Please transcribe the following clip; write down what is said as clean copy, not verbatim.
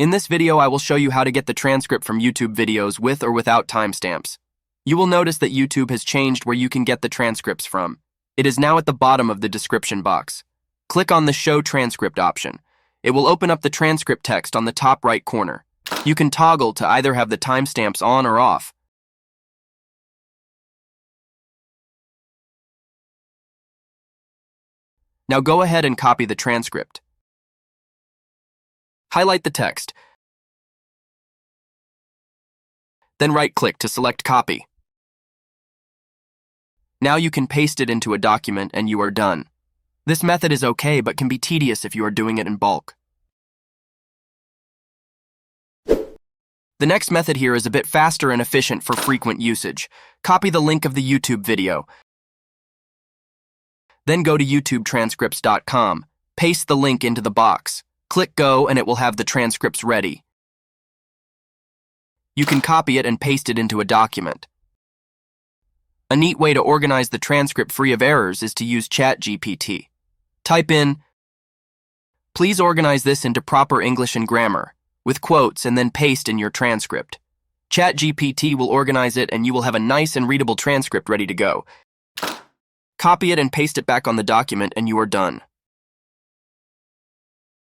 In this video, I will show you how to get the transcript from YouTube videos with or without timestamps. You will notice that YouTube has changed where you can get the transcripts from. It is now at the bottom of the description box. Click on the Show Transcript option. It will open up the transcript text on the top right corner. You can toggle to either have the timestamps on or off. Now go ahead and copy the transcript. Highlight the text. Then right-click to select Copy. Now you can paste it into a document and you are done. This method is okay but can be tedious if you are doing it in bulk. The next method here is a bit faster and efficient for frequent usage. Copy the link of the YouTube video. Then go to YouTubetranscripts.com. Paste the link into the box. Click Go and it will have the transcripts ready. You can copy it and paste it into a document. A neat way to organize the transcript free of errors is to use Chatgpt. Type in, "Please organize this into proper English and grammar," with quotes, and then paste in your transcript. Chatgpt will organize it and you will have a nice and readable transcript ready to go. Copy it and paste it back on the document and you are done.